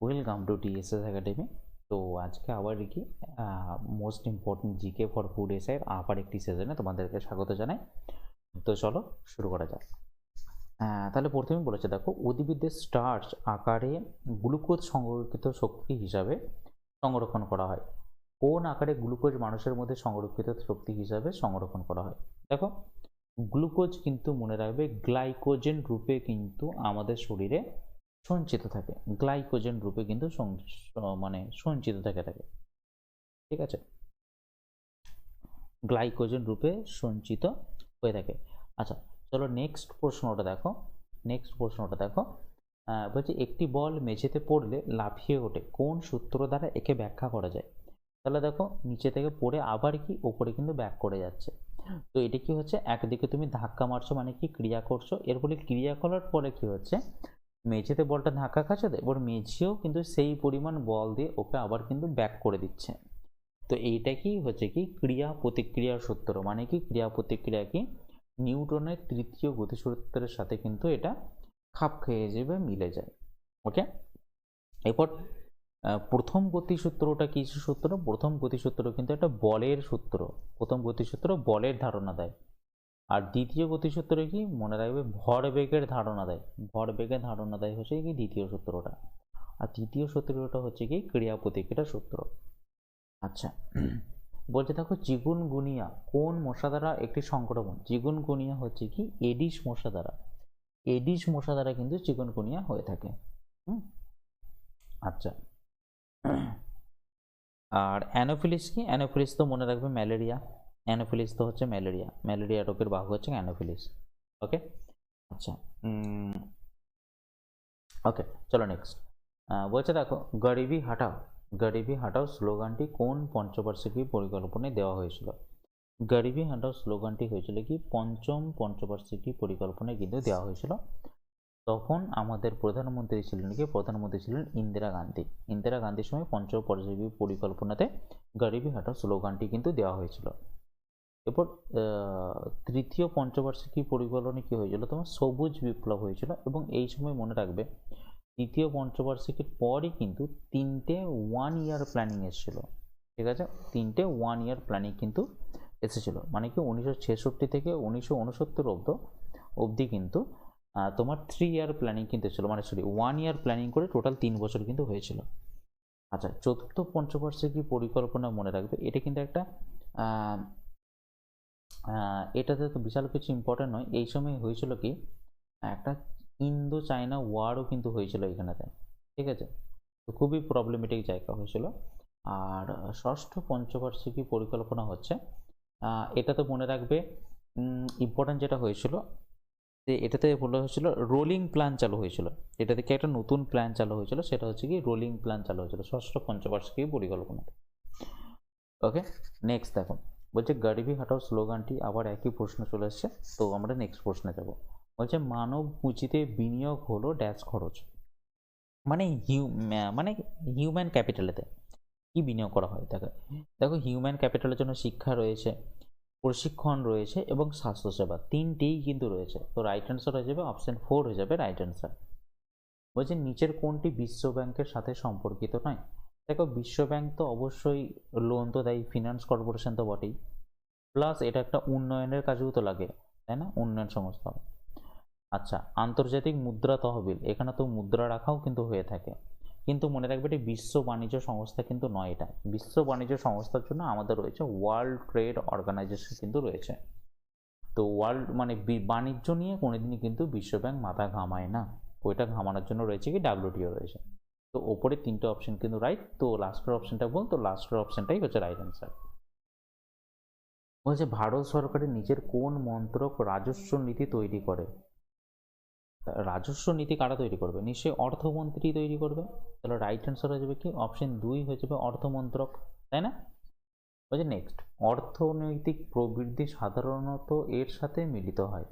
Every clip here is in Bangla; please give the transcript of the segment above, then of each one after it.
Welcome to TSS academy. তো আজকে আবার কি most important GK for food এসের আবার একটি সেশনে তোমাদেরকে স্বাগত জানাই। তো চলো শুরু করা যাক। তাহলে প্রথমে বলেছে, দেখো, উদ্ভিদের স্টার্চ আকারে গ্লুকোজ সংরক্ষিত শক্তি হিসাবে সংরক্ষণ করা হয়। কোন আকারে গ্লুকোজ মানুষের মধ্যে সংরক্ষিত শক্তি হিসাবে সংরক্ষণ করা হয়? দেখো, গ্লুকোজ কিন্তু মনে রাখবে গ্লাইকোজেন রূপে কিন্তু আমাদের শরীরে সঞ্চিত থাকে। গ্লাইকোজেন রূপে কিন্তু মানে সঞ্চিত থাকে। ঠিক আছে, গ্লাইকোজেন রূপে সঞ্চিত হয়ে থাকে। আচ্ছা, চলো নেক্সট প্রশ্নটা দেখো। বলছি, একটি বল মেঝেতে পড়লে লাফিয়ে ওঠে, কোন সূত্র দ্বারা একে ব্যাখ্যা করা যায়? তাহলে দেখো, নিচে থেকে পড়ে আবার কি ওপরে কিন্তু ব্যাক করে যাচ্ছে। তো এটা কি হচ্ছে, একদিকে তুমি ধাক্কা মারছো মানে কি ক্রিয়া করছো, এর ফলে ক্রিয়া করার পরে কি হচ্ছে, মেঝেতে বলটা ধাক্কা খাচ্ছে, এবার মেঝেও কিন্তু সেই পরিমাণ বল দিয়ে ওকে আবার কিন্তু ব্যাক করে দিচ্ছে। তো এইটা কি হচ্ছে কি ক্রিয়া প্রতিক্রিয়ার সূত্র, মানে কি ক্রিয়া প্রতিক্রিয়া কি নিউটনের তৃতীয় গতিসূত্রের সাথে কিন্তু এটা খাপ খেয়ে যাবে, মিলে যায়। ওকে, এরপর প্রথম গতিসূত্রটা কি সূত্র? প্রথম গতিসূত্র কিন্তু একটা বলের সূত্র। প্রথম গতিসূত্র বলের ধারণা দেয়। আর দ্বিতীয় গতিসূত্র কি মনে রাখবে, ভরবেগের ধারণা দেয়। ভরবেগের ধারণা দেয় হচ্ছে কি দ্বিতীয় সূত্রটা। আর তৃতীয় সূত্রটা হচ্ছে কি ক্রিয়া প্রতিক্রিয়া সূত্র। আচ্ছা, বলছে দেখো, চিকুনগুনিয়া কোন মশা দ্বারা একটি সংক্রমণ? চিকুনগুনিয়া হচ্ছে কি এডিস মশা দ্বারা। এডিস মশা দ্বারা কিন্তু চিকুনগুনিয়া হয়ে থাকে। আচ্ছা, আর অ্যানোফিলিস কি? অ্যানোফিলিস তো মনে রাখবে ম্যালেরিয়া। অ্যানোফিলিস তো হচ্ছে ম্যালেরিয়া। ম্যালেরিয়া রোগের বাহক হচ্ছে অ্যানোফিলিস। ওকে, আচ্ছা, ওকে, চলো নেক্সট। বলছে দেখো, গরিবি হাটাও, গরিবি হাটাও স্লোগানটি কোন পঞ্চবার্ষিকী পরিকল্পনায় দেওয়া হয়েছিল? গরিবি হাটাও স্লোগানটি হয়েছিল কি পঞ্চম পঞ্চবার্ষিকী পরিকল্পনায় কিন্তু দেওয়া হয়েছিল। তখন আমাদের প্রধানমন্ত্রী ছিলেন কি? প্রধানমন্ত্রী ছিলেন ইন্দিরা গান্ধী। ইন্দিরা গান্ধীর সময় পঞ্চম পঞ্চবার্ষিকী পরিকল্পনাতে গরিবি হাটাও স্লোগানটি কিন্তু দেওয়া হয়েছিল। এরপর তৃতীয় পঞ্চবার্ষিকী পরিকল্পনা কি হয়েছিল? তোমার সবুজ বিপ্লব হয়েছিল। এবং এই সময় মনে রাখবে, তৃতীয় পঞ্চবার্ষিকীর পরই কিন্তু তিনটে 1 ইয়ার প্ল্যানিং এসেছিল। ঠিক আছে, তিনটে 1 ইয়ার প্ল্যানিং কিন্তু এসেছিল, মানে কি 1966 থেকে 1969 অবধি কিন্তু তোমার 3 ইয়ার প্ল্যানিং কিন্তু এসেছিল, মানে সরি 1 ইয়ার প্ল্যানিং করে টোটাল 3 বছর কিন্তু হয়েছিল। আচ্ছা, চতুর্থ পঞ্চবার্ষিকী পরিকল্পনা মনে রাখবে, এটা কিন্তু একটা এটাতে তো বিশাল কিছু ইম্পর্টেন্ট নয়। এই সময় হয়েছিল কি একটা ইন্দো চায়না ওয়ারও কিন্তু হয়েছিল এখানেতে। ঠিক আছে, তো খুবই প্রবলেমেটিক জায়গা হয়েছিল। আর ষষ্ঠ পঞ্চবার্ষিকী পরিকল্পনা হচ্ছে, এটা তো মনে রাখবে ইম্পর্টেন্ট যেটা হয়েছিল, যে এটাতে বলা হয়েছিল রোলিং প্ল্যান চালু হয়েছিল। এটা থেকে একটা নতুন প্ল্যান চালু হয়েছিল, সেটা হচ্ছে কি রোলিং প্ল্যান চালু হয়েছিল ষষ্ঠ পঞ্চবার্ষিকী পরিকল্পনা। ওকে, নেক্সট দেখো, বলছে গরিবি হাটাও স্লোগানটি আবার একই প্রশ্ন চলে এসছে। তো আমরা নেক্সট প্রশ্নে যাব। বলছে মানব পুঁজিতে বিনিয়োগ হলো ড্যাশ খরচ, মানে মানে হিউম্যান ক্যাপিটালেতে কি বিনিয়োগ করা হয়। দেখো দেখো, হিউম্যান ক্যাপিটালের জন্য শিক্ষা রয়েছে, প্রশিক্ষণ রয়েছে এবং স্বাস্থ্যসেবা, তিনটেই কিন্তু রয়েছে। তো রাইট অ্যান্সার হয়ে যাবে অপশন 4 হয়ে যাবে রাইট অ্যান্সার। বলছে নিচের কোনটি বিশ্ব ব্যাংকের সাথে সম্পর্কিত নয়? দেখো, বিশ্ব ব্যাংক তো অবশ্যই লোন তো দেয়, ফিনান্স কর্পোরেশন তো বটেই, প্লাস এটা একটা উন্নয়নের কাজেও তো লাগে, তাই না? উন্নয়ন সংস্থা। আচ্ছা, আন্তর্জাতিক মুদ্রা তহবিল, এখানে তো মুদ্রা রাখাও কিন্তু হয়ে থাকে, কিন্তু মনে রাখবে এটি বিশ্ব বাণিজ্য সংস্থা কিন্তু নয়। এটা বিশ্ব বাণিজ্য সংস্থার জন্য আমাদের রয়েছে ওয়ার্ল্ড ট্রেড অর্গানাইজেশন কিন্তু রয়েছে। তো ওয়ার্ল্ড মানে বাণিজ্য নিয়ে কোনোদিনই কিন্তু বিশ্ব ব্যাংক মাথা ঘামায় না, ওইটা ঘামানোর জন্য রয়েছে কি ডাব্লিউটিও রয়েছে। তো ওপরে তিনটে অপশন কিন্তু রাইট। তো লাস্টের অপশনটা বল, তো লাস্টের অপশনটাই হচ্ছে রাইট অ্যান্সার। বলছে ভারত সরকারের নিজের কোন মন্ত্রক রাজস্ব নীতি তৈরি করে? রাজস্ব নীতি কারা তৈরি করবে? নিশ্চয়ই অর্থমন্ত্রী তৈরি করবে। তাহলে রাইট অ্যান্সার হয়ে যাবে কি অপশন 2 হয়ে যাবে অর্থমন্ত্রক, তাই না? বলছে নেক্সট, অর্থনৈতিক প্রবৃদ্ধি সাধারণত এর সাথে মিলিত হয়।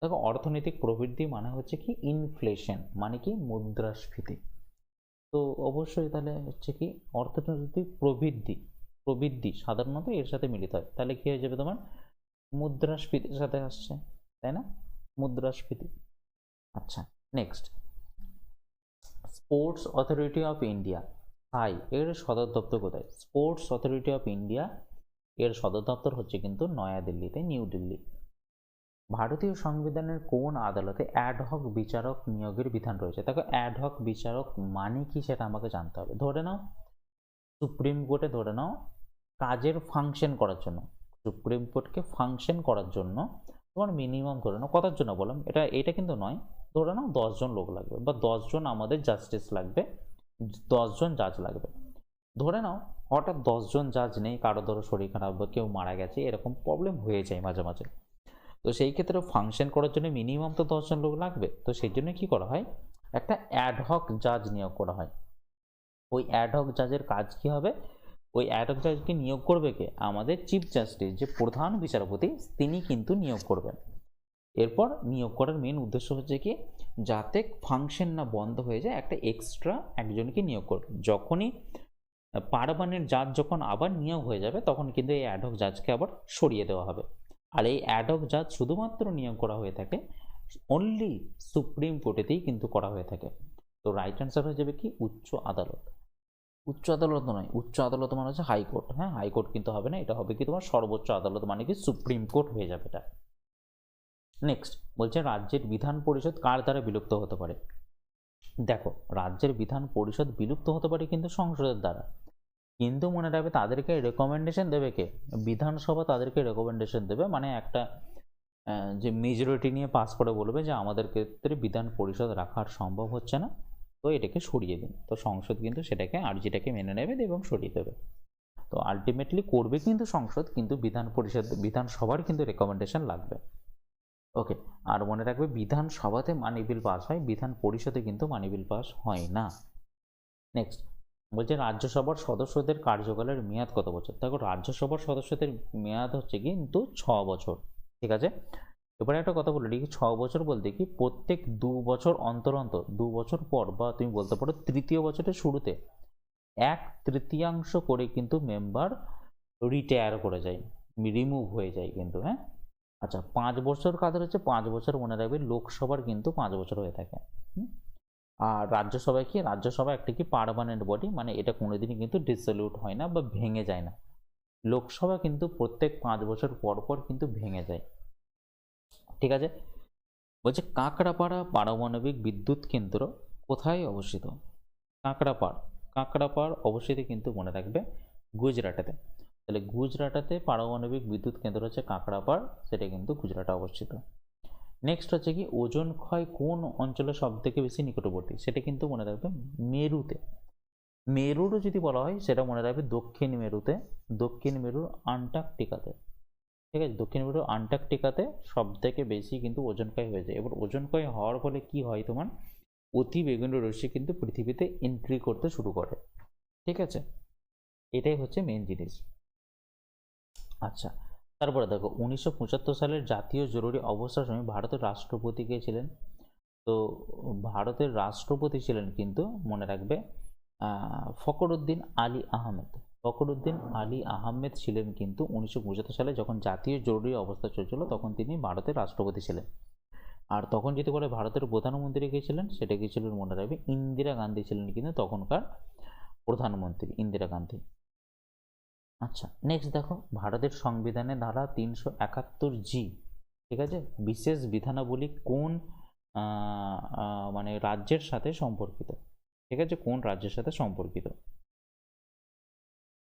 দেখো, অর্থনৈতিক প্রবৃদ্ধি মানে হচ্ছে কি ইনফ্লেশন, মানে কি মুদ্রাস্ফীতি। তো অবশ্যই তাহলে হচ্ছে কি অর্থনৈতিক প্রবৃদ্ধি, প্রবৃদ্ধি সাধারণত এর সাথে মিলিত হয়, তাহলে কি হয়ে যাবে তোমার মুদ্রাস্ফীতির সাথে আসছে, তাই না? মুদ্রাস্ফীতি। আচ্ছা, next, sports authority of India সাই এর সদর দপ্তর কোথায়? স্পোর্টস অথরিটি অফ ইন্ডিয়া এর সদর দপ্তর হচ্ছে কিন্তু নয়াদিল্লিতে, নিউ দিল্লি। ভারতীয় সংবিধানের কোন আদালতে অ্যাডহক বিচারক নিয়োগের বিধান রয়েছে? দেখো অ্যাডহক বিচারক মানে কি সেটা আমাকে জানতে হবে। ধরে নাও সুপ্রিম কোর্টে, ধরে নাও কাজের ফাংশন করার জন্য, সুপ্রিম কোর্টকে ফাংশন করার জন্য তোমার মিনিমাম ধরে নাও কতার জন্য বললাম, এটা কিন্তু নয়, ধরে নাও 10 জন লোক লাগবে বা 10 জন আমাদের জাস্টিস লাগবে, 10 জন জাজ লাগবে। ধরে নাও হঠাৎ 10 জন জাজ নেই, কারো ধরো শরীর খারাপ বা কেউ মারা গেছে, এরকম প্রবলেম হয়ে যায় মাঝে মাঝে। তো সেই ক্ষেত্রে ফাংশন করার জন্য মিনিমাম তো 10 জন লোক লাগবে। তো সেই জন্য কি করা হয়, একটা অ্যাডহক জাজ নিয়োগ করা হয়। ওই অ্যাডহক জাজের কাজ কি হবে, ওই অ্যাডহক জাজকে নিয়োগ করবে কে? আমাদের চিফ জাস্টিস, যে প্রধান বিচারপতি, তিনি কিন্তু নিয়োগ করবেন। এরপর নিয়োগ করার মেন উদ্দেশ্য হচ্ছে কি, যাতে ফাংশন না বন্ধ হয়ে যায়, একটা এক্সট্রা একজনকে নিয়োগ করবে। যখনই পার্মানেন্ট জাজ যখন আবার নিয়োগ হয়ে যাবে, তখন কিন্তু এই অ্যাডহক জাজকে আবার সরিয়ে দেওয়া হবে। আর এই অ্যাডহক জাজ শুধুমাত্র নিয়োগ করা হয়ে থাকে অনলি সুপ্রিম কোর্টেতেই কিন্তু করা হয়ে থাকে। তো রাইট অ্যান্সার হয়ে যাবে কি, উচ্চ আদালত। উচ্চ আদালত নয়, উচ্চ আদালত মানে হচ্ছে হাইকোর্ট। হ্যাঁ, হাইকোর্ট কিন্তু হবে না, এটা হবে কি তোমার সর্বোচ্চ আদালত, মানে কি সুপ্রিম কোর্ট হয়ে যাবে এটা। নেক্সট বলছে রাজ্যের বিধান পরিষদ কার দ্বারা বিলুপ্ত হতে পারে? দেখো রাজ্যের বিধান পরিষদ বিলুপ্ত হতে পারে কিন্তু সংসদের দ্বারা, কিন্তু মনে রাখবে তাদেরকে রেকমেন্ডেশন দেবে কে? বিধানসভা তাদেরকে রেকমেন্ডেশন দেবে, মানে একটা যে মেজরিটি নিয়ে পাস করে বলবে যে আমাদের ক্ষেত্রে বিধান পরিষদ রাখার সম্ভব হচ্ছে না, তো এটাকে সরিয়ে দিন। তো সংসদ কিন্তু সেটাকে আর্জিটাকে মেনে নেবে এবং সরিয়ে দেবে। তো আলটিমেটলি করবে কিন্তু সংসদ, কিন্তু বিধান পরিষদ, বিধানসভার কিন্তু রেকমেন্ডেশন লাগবে। ওকে, আর মনে রাখবে বিধানসভাতে মানি বিল পাস হয়, বিধান পরিষদে কিন্তু মানি বিল পাস হয় না। নেক্সট বলছে রাজ্যসভার সদস্যদের কার্যকালের মেয়াদ কত বছর? দেখো রাজ্যসভার সদস্যদের মেয়াদ হচ্ছে কিন্তু 6 বছর। ঠিক আছে, এবারে একটা কথা বলে দিই, 6 বছর বলতে কি প্রত্যেক 2 বছর অন্তর অন্তর, 2 বছর পর, বা তুমি বলতে পারো তৃতীয় বছরের শুরুতে 1/3 করে কিন্তু মেম্বার রিটায়ার করে যায়, রিমুভ হয়ে যায় কিন্তু। হ্যাঁ, আচ্ছা 5 বছর কাদের হচ্ছে, 5 বছর মনে রাখবে লোকসভার কিন্তু 5 বছর হয়ে থাকে। আর রাজ্যসভায় কি, রাজ্যসভা একটা কি পার্মানেন্ট বডি, মানে এটা কোনোদিনই কিন্তু ডিসলিউট হয় না বা ভেঙে যায় না। লোকসভা কিন্তু প্রত্যেক 5 বছর পর পর কিন্তু ভেঙে যায়। ঠিক আছে, বলছে কাঁকড়াপাড়া পারমাণবিক বিদ্যুৎ কেন্দ্র কোথায় অবস্থিত? কাঁকড়াপাড়, কাঁকড়াপাড় অবস্থিত কিন্তু মনে রাখবে গুজরাটেতে। তাহলে গুজরাটেতে পারমাণবিক বিদ্যুৎ কেন্দ্র হচ্ছে কাঁকড়াপাড়, সেটা কিন্তু গুজরাটে অবস্থিত। নেক্সট হচ্ছে কি ওজোন ক্ষয় কোন অঞ্চলে সব থেকে বেশি নিকটবর্তী? সেটা কিন্তু মনে রাখবে মেরুতে। মেরুরও যদি বলা হয় সেটা মনে রাখবে দক্ষিণ মেরুতে, দক্ষিণ মেরুর আন্টার্কটিকাতে। ঠিক আছে, দক্ষিণ মেরুর আন্টার্কটিকাতে সব থেকে বেশি কিন্তু ওজোন ক্ষয় হয়ে যায়। এবার ওজোন ক্ষয় হওয়ার ফলে কি হয়, তোমার অতি বেগুনি রশ্মি কিন্তু পৃথিবীতে এন্ট্রি করতে শুরু করে। ঠিক আছে, এটাই হচ্ছে মেন জিনিস। আচ্ছা, তারপরে দেখো 1975 সালের জাতীয় জরুরি অবস্থার সময় ভারতের রাষ্ট্রপতি কে ছিলেন? তো ভারতের রাষ্ট্রপতি ছিলেন কিন্তু মনে রাখবে ফখরুদ্দিন আলী আহমেদ। ফখরুদ্দিন আলী আহমেদ ছিলেন কিন্তু 1975 সালে যখন জাতীয় জরুরি অবস্থা চলছিল, তখন তিনি ভারতের রাষ্ট্রপতি ছিলেন। আর তখন যদি বলে ভারতের প্রধানমন্ত্রী কে ছিলেন, সেটা কি ছিলেন মনে রাখবে ইন্দিরা গান্ধী ছিলেন কিন্তু তখনকার প্রধানমন্ত্রী, ইন্দিরা গান্ধী। আচ্ছা, নেক্সট দেখো ভারতের সংবিধানে ধারা 371G, ঠিক আছে, বিশেষ বিধানাবলী কোন মানে রাজ্যের সাথে সম্পর্কিত? ঠিক আছে, কোন রাজ্যের সাথে সম্পর্কিত?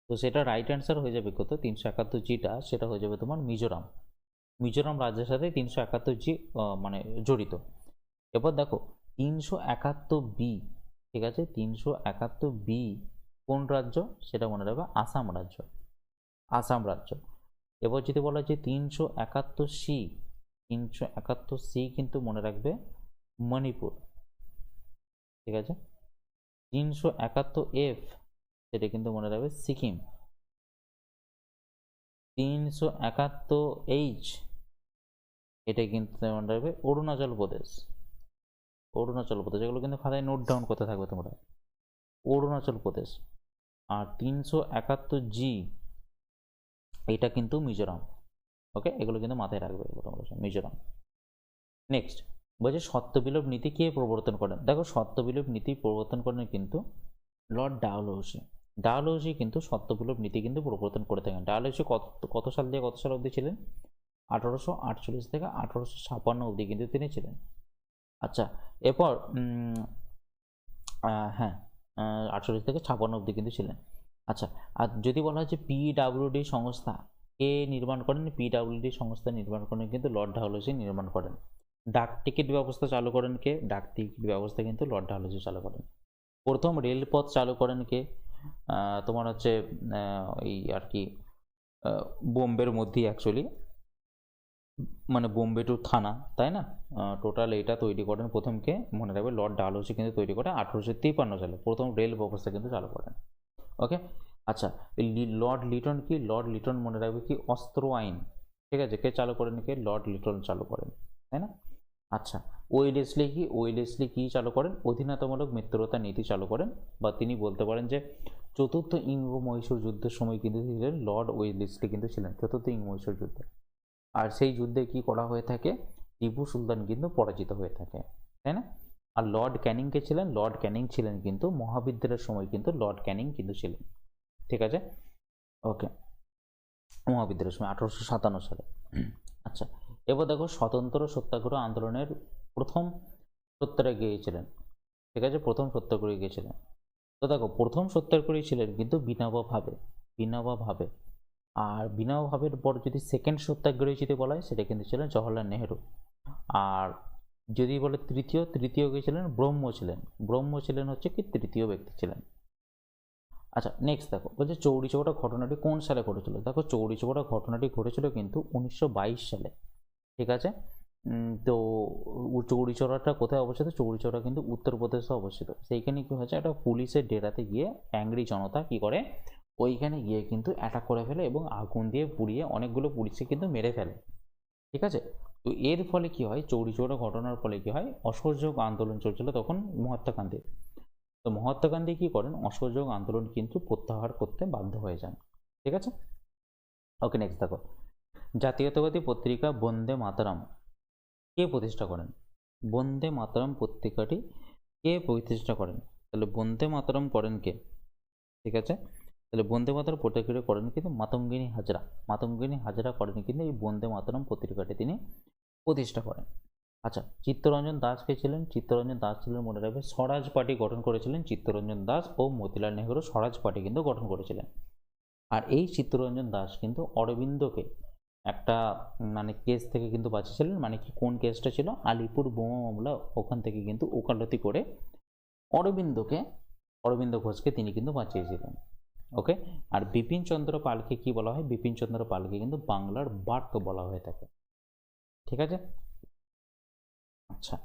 তো সেটা রাইট অ্যান্সার হয়ে যাবে কত, 371Gটা সেটা হয়ে যাবে তোমার মিজোরাম। মিজোরাম রাজ্যের সাথে 371G মানে জড়িত। এবার দেখো 371B, ঠিক আছে, 371B কোন রাজ্য? সেটা মনে রাখবে আসাম রাজ্য, আসাম রাজ্য। এবার যদি বলা হয় যে 371C, 371C কিন্তু মনে রাখবে মণিপুর। ঠিক আছে, 371F সেটা কিন্তু মনে রাখবে সিকিম। 371H এটা কিন্তু মনে রাখবে অরুণাচল প্রদেশ, অরুণাচল প্রদেশ। এগুলো কিন্তু খাতায় নোট ডাউন করতে থাকবে তোমরা, অরুণাচল প্রদেশ। আর 371G এটা কিন্তু মিজোরাম। ওকে, এগুলো কিন্তু মাথায় রাখবে তোমরা, মিজোরাম। নেক্সট বলছে সত্যবিলোপ নীতি কে প্রবর্তন করেন? দেখো সত্যবিলোপ নীতি প্রবর্তন করেন কিন্তু লর্ড ডালহৌসি। ডালহৌসি কিন্তু সত্যবিলোপ নীতি কিন্তু প্রবর্তন করে থাকেন। ডালহৌসি কত সাল থেকে কত সাল অবধি ছিলেন? 1848 থেকে 1856 অবধি কিন্তু তিনি ছিলেন। আচ্ছা, এরপর হ্যাঁ 48 থেকে 56 অবধি কিন্তু ছিলেন। আচ্ছা, আর যদি বলা হয় যে পিডাব্লিউডি সংস্থা কে নির্মাণ করেন? পিডাব্লিউডি সংস্থা নির্মাণ করেন কিন্তু লর্ড ডালহৌসি নির্মাণ করেন। ডাক টিকিট ব্যবস্থা চালু করেন কে? ডাক টিকিট ব্যবস্থা কিন্তু লর্ড ডালহৌসি চালু করেন। প্রথম রেলপথ চালু করেন কে? তোমার হচ্ছে এই আর কি বোম্বের মধ্যেই অ্যাকচুয়ালি, মানে বোম্বে টু থানা, তাই না? টোটাল এটা তৈরি করেন প্রথমকে মনে রাখবে লর্ড ডালহৌসি কিন্তু তৈরি করে 1853 সালে প্রথম রেল ব্যবস্থা কিন্তু চালু করেন। ওকে, আচ্ছা, লর্ড লিটন কি? লর্ড লিটন মনে রাখবে কি অস্ত্র আইন, ঠিক আছে, কে চালু করেন? কে? লর্ড লিটন চালু করেন, তাই না? আচ্ছা, ওয়েলেসলি কি? ওয়েলেসলি কি চালু করেন? অধীনতামূলক মিত্রতা নীতি চালু করেন, বা তিনি বলতে পারেন যে চতুর্থ ইংরেজ মহীশূর যুদ্ধের সময় কিন্তু ছিলেন লর্ড ওয়েলেসলি কিন্তু ছিলেন চতুর্থ ইংরেজ মহীশূর যুদ্ধে। আর সেই যুদ্ধে কি করা হয়ে থাকে? টিপু সুলতান কিন্তু পরাজিত হয়ে থাকে, তাই না? আর লর্ড ক্যানিং কে ছিলেন? লর্ড ক্যানিং ছিলেন কিন্তু মহাবিদ্রোহের সময় কিন্তু লর্ড ক্যানিং কিন্তু ছিলেন, ঠিক আছে? ওকে, মহাবিদ্রোহের সময় 1857 সালে। আচ্ছা, এবার দেখো স্বতন্ত্র সত্যাগ্রহ আন্দোলনের প্রথম সত্যাগ্রহী ছিলেন, ঠিক আছে? প্রথম সত্যাগ্রহী গিয়েছিলেন, তো দেখো প্রথম সত্যাগ্রহী ছিলেন কিন্তু বিনোবা ভাবে, বিনোবা ভাবে। আর বিনোবা ভাবের পর যদি সেকেন্ড সত্যাগ্রহী যদি বলা হয় সেটা কিন্তু ছিলেন জওহরলাল নেহেরু। আর যদি বলে তৃতীয় কে ছিলেন? ব্রহ্ম ছিলেন। ব্রহ্ম ছিলেন হচ্ছে কি তৃতীয় ব্যক্তি ছিলেন। আচ্ছা, নেক্সট দেখো বলছে চৌরি চৌরা ঘটনাটি কোন সালে ঘটেছিল? দেখো চৌরি চৌরা ঘটনাটি ঘটেছিল কিন্তু 1922 সালে, ঠিক আছে? তো চৌরি চৌরাটা কোথায় অবস্থিত? চৌরি চৌরা কিন্তু উত্তরপ্রদেশে অবস্থিত। সেইখানে কি হয়েছে, একটা পুলিশের ডেরাতে গিয়ে অ্যাংরি জনতা কি করে ওইখানে গিয়ে কিন্তু অ্যাটাক করে ফেলে এবং আগুন দিয়ে পুড়িয়ে অনেকগুলো পুলিশকে কিন্তু মেরে ফেলে, ঠিক আছে? তো এর ফলে কি হয়, চৌরি চৌরা ঘটনার ফলে কি হয়, অসহযোগ আন্দোলন চলছিল তখন মহাত্মা গান্ধী। তো মহাত্মা গান্ধী কি করেন, অসহযোগ আন্দোলন কিন্তু প্রত্যাহার করতে বাধ্য হয়ে যান, ঠিক আছে? ওকে, নেক্সট দেখো জাতীয়তাবাদী পত্রিকা বন্দে মাতরম কে প্রতিষ্ঠা করেন? বন্দে মাতরম পত্রিকাটি কে প্রতিষ্ঠা করেন? তাহলে বন্দে মাতরম করেন কে? ঠিক আছে, তাহলে বন্দে মাতরম পত্রিকাটি করেন কিন্তু মাতঙ্গিনী হাজরা। মাতঙ্গিনী হাজরা করেন কিন্তু এই বন্দে মাতরম পত্রিকাটি তিনি প্রতিষ্ঠা করেন। আচ্ছা, চিত্তরঞ্জন দাস কে ছিলেন? চিত্তরঞ্জন দাস ছিলেন মনে রাখবে স্বরাজ পার্টি গঠন করেছিলেন। চিত্তরঞ্জন দাস ও মতিলাল নেহেরু স্বরাজ পার্টি কিন্তু গঠন করেছিলেন। আর এই চিত্তরঞ্জন দাস কিন্তু অরবিন্দকে একটা মানে কেস থেকে কিন্তু বাঁচিয়েছিলেন। মানে কি, কোন কেসটা ছিল? আলিপুর বোমা মামলা, ওখান থেকে কিন্তু ওকালতি করে অরবিন্দ ঘোষকে তিনি কিন্তু বাঁচিয়েছিলেন। ওকে, আর বিপিন চন্দ্র পালকে কি বলা হয়? বিপিন চন্দ্র পালকে কিন্তু বাংলার বার্ক বলা হয়ে থাকে, ঠিক আছে? আচ্ছা,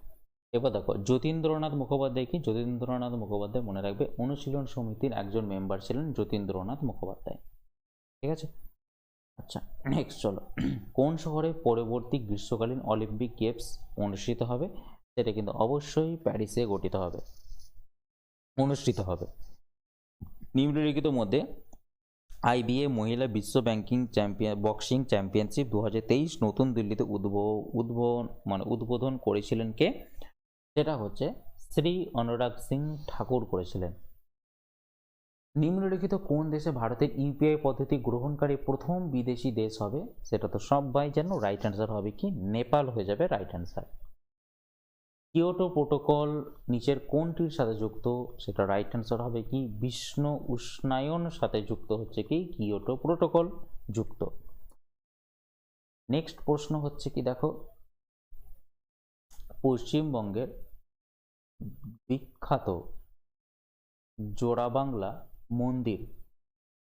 এবার দেখো যতীন্দ্রনাথ মুখোপাধ্যায় কি? যতীন্দ্রনাথ মুখোপাধ্যায় মনে রাখবে অনুশীলন সমিতির একজন মেম্বার ছিলেন যতীন্দ্রনাথ মুখোপাধ্যায়, ঠিক আছে? আচ্ছা, নেক্সট চলো, কোন শহরে পরবর্তী গ্রীষ্মকালীন অলিম্পিক গেমস অনুষ্ঠিত হবে? সেটা কিন্তু অবশ্যই প্যারিসে অনুষ্ঠিত হবে। নিম্নলিখিত মধ্যে আইবিএ মহিলা বিশ্ব বক্সিং চ্যাম্পিয়নশিপ 2023 নতুন দিল্লিতে উদ্বোধন করেছিলেন কে? সেটা হচ্ছে শ্রী অনুরাগ সিং ঠাকুর করেছিলেন। নিম্নলিখিত কোন দেশে ভারতের ইউপিআই পদ্ধতি গ্রহণকারী প্রথম বিদেশি দেশ হবে? সেটা তো সবাই জানো, রাইট অ্যান্সার হবে কি? নেপাল হয়ে যাবে রাইট অ্যান্সার। কিয়োটো প্রোটোকল নিচের কোনটির সাথে যুক্ত? সেটা রাইট অ্যান্সার হবে কি? বিশ্ব উষ্ণায়ন সাথে যুক্ত হচ্ছে কি? কিয়োটো প্রোটোকল যুক্ত। নেক্সট প্রশ্ন হচ্ছে কি, দেখো পশ্চিমবঙ্গের বিখ্যাত জোড়াবাংলা মন্দির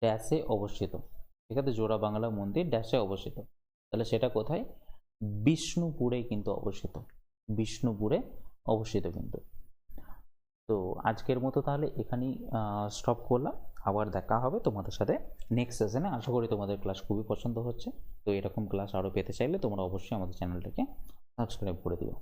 ড্যাশে অবস্থিত, ঠিক আছে? জোড়াবাংলা মন্দির ড্যাশে অবস্থিত, তাহলে সেটা কোথায়? বিষ্ণুপুরে কিন্তু অবস্থিত, বিষ্ণুপুরে অবস্থিত কিন্তু। তো আজকের মতো তাহলে এখানেই স্টপ করলাম। আবার দেখা হবে তোমাদের সাথে নেক্সট সেশনে। আশা করি তোমাদের ক্লাস খুবই পছন্দ হচ্ছে। তো এরকম ক্লাস আরও পেতে চাইলে তোমরা অবশ্যই আমাদের চ্যানেলটাকে সাবস্ক্রাইব করে দিও।